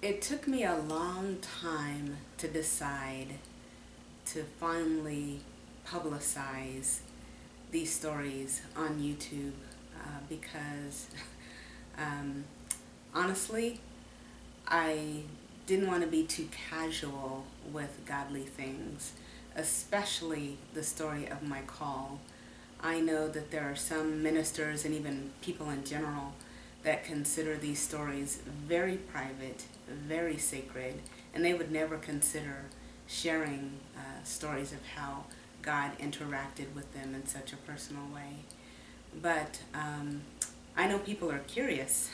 It took me a long time to decide to finally publicize these stories on YouTube because um, honestly, I didn't want to be too casual with godly things, especially the story of my call. I know that there are some ministers and even people in general that consider these stories very private, very sacred, and they would never consider sharing stories of how God interacted with them in such a personal way. But I know people are curious.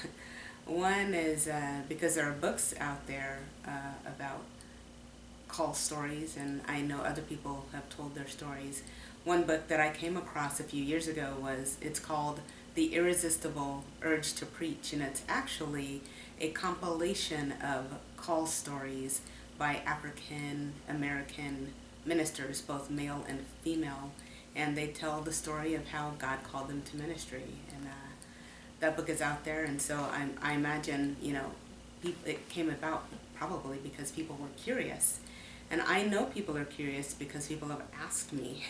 One is because there are books out there about call stories, and I know other people have told their stories. One book that I came across a few years ago it's called The Irresistible Urge to Preach, and it's actually a compilation of call stories by African American ministers, both male and female, and they tell the story of how God called them to ministry. And that book is out there, and so I imagine, it came about probably because people were curious. And I know people are curious because people have asked me,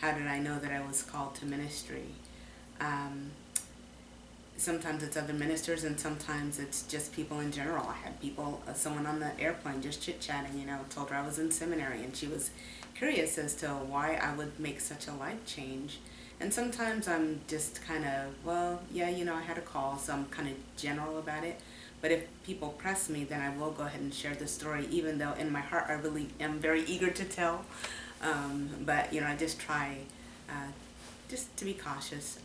how did I know that I was called to ministry? Um, Sometimes it's other ministers, and sometimes it's just people in general. I had someone on the airplane just chit chatting, told her I was in seminary, and she was curious as to why I would make such a life change. And sometimes I'm just kind of, well, yeah, I had a call, so I'm kind of general about it. But if people press me, then I will go ahead and share the story, even though in my heart I really am very eager to tell. But, I just try just to be cautious.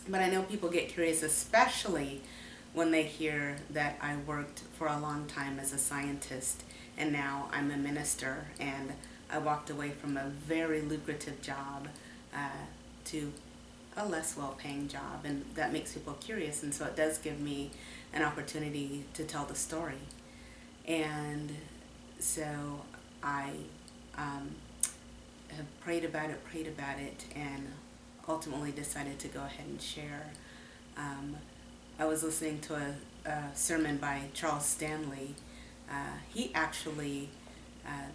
But I know people get curious, especially when they hear that I worked for a long time as a scientist and now I'm a minister, and I walked away from a very lucrative job to a less well paying job, and that makes people curious, and so it does give me an opportunity to tell the story. And so I um, have prayed about it, and ultimately decided to go ahead and share. Um, I was listening to a sermon by Charles Stanley. He actually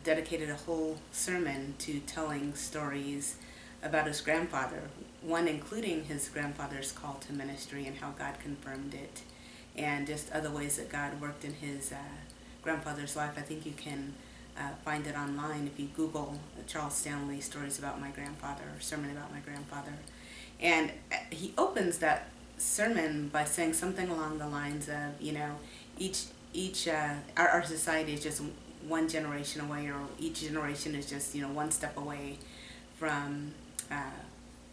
dedicated a whole sermon to telling stories about his grandfather, one including his grandfather's call to ministry and how God confirmed it, and just other ways that God worked in his grandfather's life. I think you can find it online if you Google Charles Stanley stories about my grandfather or sermon about my grandfather. And he opens that sermon by saying something along the lines of, each our society is just one generation away, or each generation is just one step away from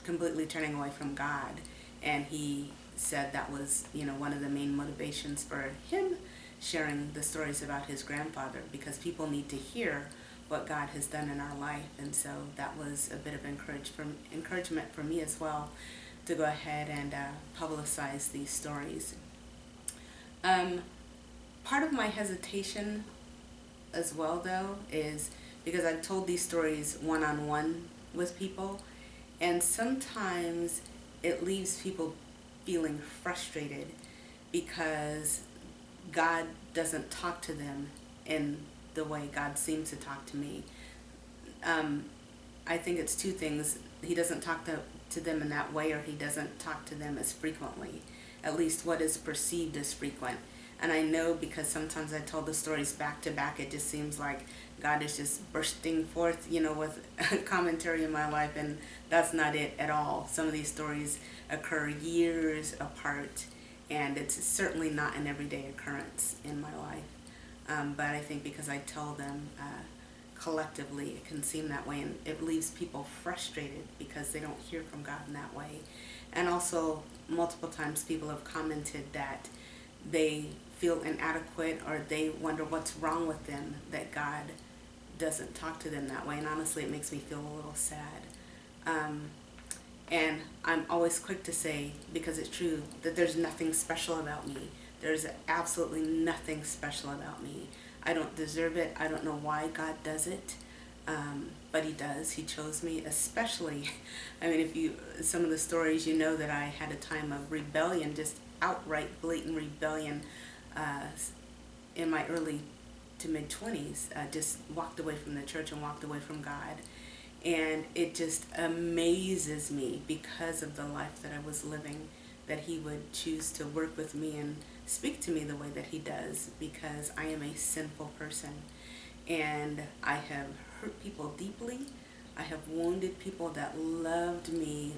completely turning away from God. And he said that was one of the main motivations for him sharing the stories about his grandfather, because people need to hear what God has done in our life. And so that was a bit of encouragement for me as well, to go ahead and publicize these stories. Um, Part of my hesitation as well, though, is because I've told these stories one on one with people, and sometimes it leaves people feeling frustrated because God doesn't talk to them in the way God seems to talk to me. Um, I think it's two things. He doesn't talk to them in that way, or he doesn't talk to them as frequently, at least what is perceived as frequent. And I know because sometimes I tell the stories back to back, it just seems like God is just bursting forth, with commentary in my life, and that's not it at all. Some of these stories occur years apart, and it's certainly not an everyday occurrence in my life. But I think because I tell them collectively, it can seem that way, and it leaves people frustrated because they don't hear from God in that way. And also, multiple times people have commented that they feel inadequate, or they wonder what's wrong with them that God doesn't talk to them that way. And honestly, it makes me feel a little sad. Um, and I'm always quick to say, because it's true, that there's nothing special about me. There's absolutely nothing special about me. I don't deserve it. I don't know why God does it. But he does. He chose me, especially, I mean, some of the stories, that I had a time of rebellion, just outright blatant rebellion, uh, in my early to mid 20s, just walked away from the church and walked away from God. And it just amazes me, because of the life that I was living, that he would choose to work with me and speak to me the way that he does, because I am a sinful person. And I have hurt people deeply. I have wounded people that loved me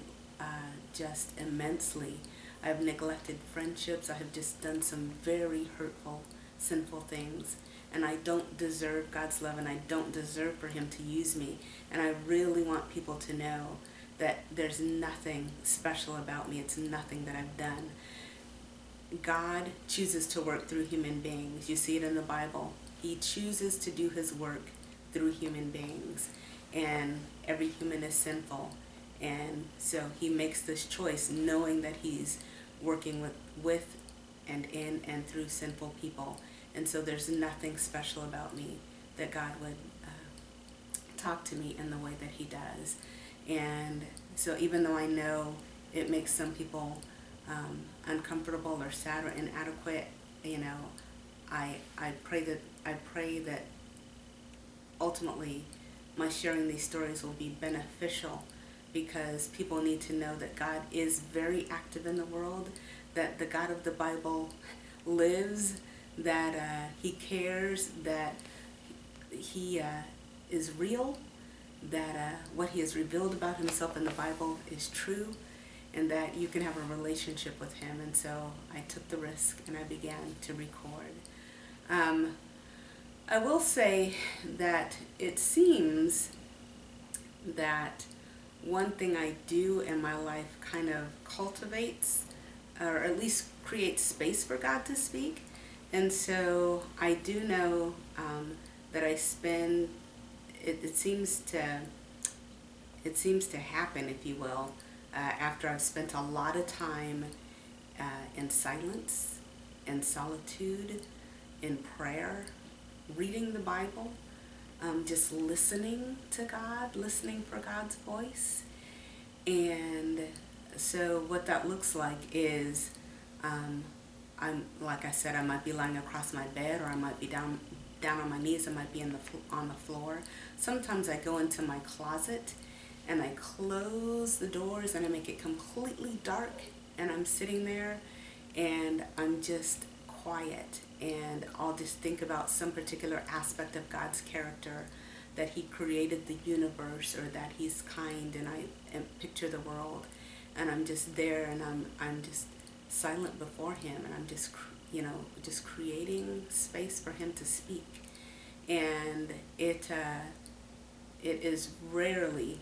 just immensely. I have neglected friendships. I have just done some very hurtful, sinful things. And I don't deserve God's love, and I don't deserve for him to use me. And I really want people to know that there's nothing special about me. It's nothing that I've done. God chooses to work through human beings. You see it in the Bible. He chooses to do his work through human beings. And every human is sinful. And so he makes this choice knowing that he's working with and in and through sinful people. And so there's nothing special about me that God would talk to me in the way that he does. And so even though I know it makes some people uncomfortable or sad or inadequate, I pray that ultimately my sharing these stories will be beneficial, because people need to know that God is very active in the world, that the God of the Bible lives, that he cares, that he is real, that what he has revealed about himself in the Bible is true, and that you can have a relationship with him. And so I took the risk and I began to record. I will say that it seems that one thing I do in my life kind of cultivates, or at least creates space for God to speak. And so I do know that I spend, it seems to happen, if you will, after I've spent a lot of time in silence, in solitude, in prayer, reading the Bible, just listening to God, listening for God's voice. And so what that looks like is, like I said, I might be lying across my bed, or I might be down on my knees. I might be on the floor. Sometimes I go into my closet and I close the doors and I make it completely dark, and I'm sitting there and I'm just quiet, and I'll just think about some particular aspect of God's character, that he created the universe, or that he's kind, and I picture the world, and I'm just there, and I'm just silent before him, and I'm just just creating space for him to speak. And it is rarely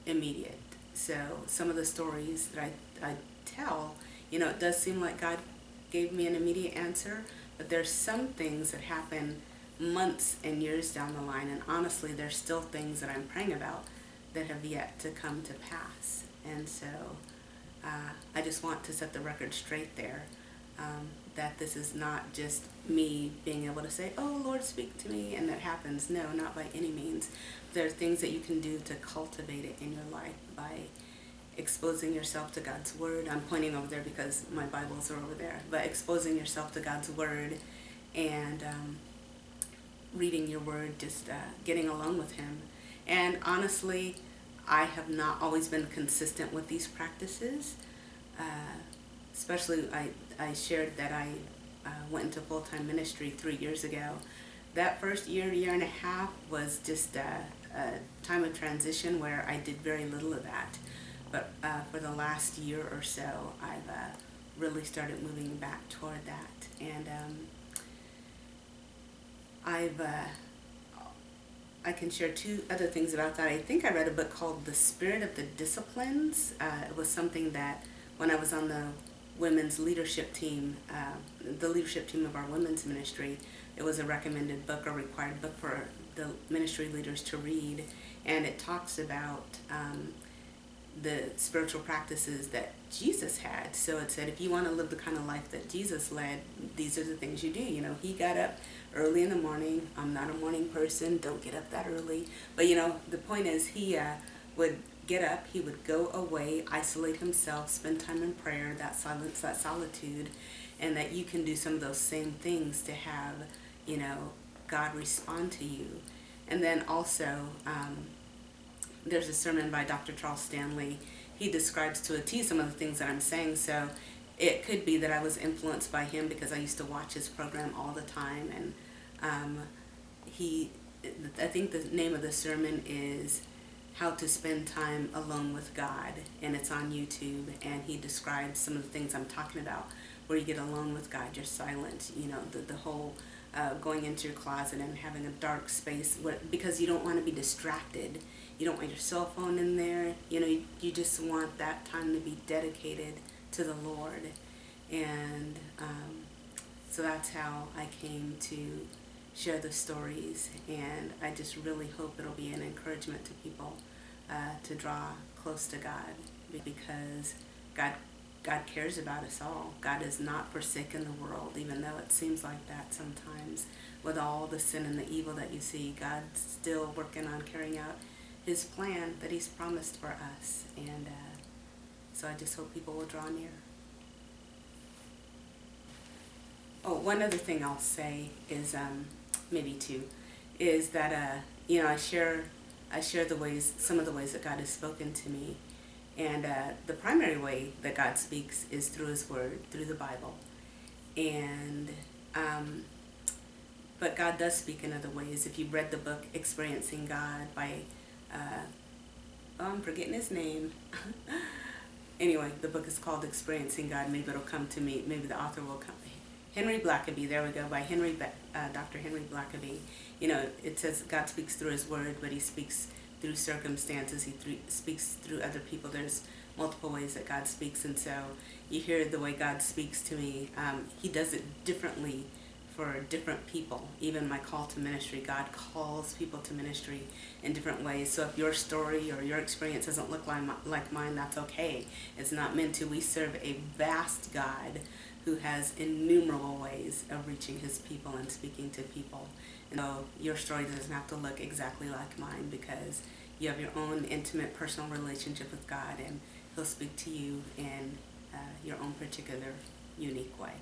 immediate. So some of the stories that I tell, it does seem like God gave me an immediate answer, but there's some things that happen months and years down the line, and honestly there's still things that I'm praying about that have yet to come to pass. And so I just want to set the record straight there, that this is not just me being able to say, oh Lord, speak to me, and that happens. No, not by any means. There are things that you can do to cultivate it in your life by exposing yourself to God's word. I'm pointing over there because my Bibles are over there, but exposing yourself to God's word, and reading your word, just getting along with him. And honestly, I have not always been consistent with these practices. Especially, I shared that I went into full-time ministry 3 years ago. That first year and a half was just a time of transition where I did very little of that. But for the last year or so, I've really started moving back toward that. And I can share two other things about that. I think I read a book called The Spirit of the Disciplines. It was something that when I was on the women's leadership team, the leadership team of our women's ministry, it was a recommended book, a required book for the ministry leaders to read. And it talks about the spiritual practices that Jesus had. So it said, if you want to live the kind of life that Jesus led, these are the things you do. He got up early in the morning. I'm not a morning person. Don't get up that early. But, the point is, he would get up, he would go away, isolate himself, spend time in prayer, that silence, that solitude, and that you can do some of those same things to have, you know, God respond to you. And then also, there's a sermon by Dr. Charles Stanley. He describes to a T some of the things that I'm saying, so it could be that I was influenced by him because I used to watch his program all the time. And I think the name of the sermon is How to Spend Time Alone with God, and it's on YouTube, and he describes some of the things I'm talking about, where you get alone with God, you're silent, you know, the whole going into your closet and having a dark space because you don't want to be distracted. You don't want your cell phone in there. You know, you just want that time to be dedicated to the Lord. And so that's how I came to share the stories, and I just really hope it'll be an encouragement to people to draw close to God, because God cares about us all. God is not forsaken the world, even though it seems like that sometimes. With all the sin and the evil that you see, God's still working on carrying out his plan that he's promised for us. And so I just hope people will draw near. Oh, one other thing I'll say is, maybe two, is that, you know, I share the ways, some of the ways that God has spoken to me. And the primary way that God speaks is through his word, through the Bible. And but God does speak in other ways. If you've read the book Experiencing God by, I'm forgetting his name. Anyway, the book is called Experiencing God. Maybe it'll come to me. Maybe the author will come. Henry Blackaby, there we go, by Dr. Henry Blackaby. You know, it says God speaks through his word, but he speaks through circumstances. He speaks through other people. There's multiple ways that God speaks, and so you hear the way God speaks to me. He does it differently for different people. Even my call to ministry, God calls people to ministry in different ways. So if your story or your experience doesn't look like mine, that's okay. It's not meant to. We serve a vast God who has innumerable ways of reaching his people and speaking to people. And so your story doesn't have to look exactly like mine, because you have your own intimate personal relationship with God, and he'll speak to you in your own particular unique way.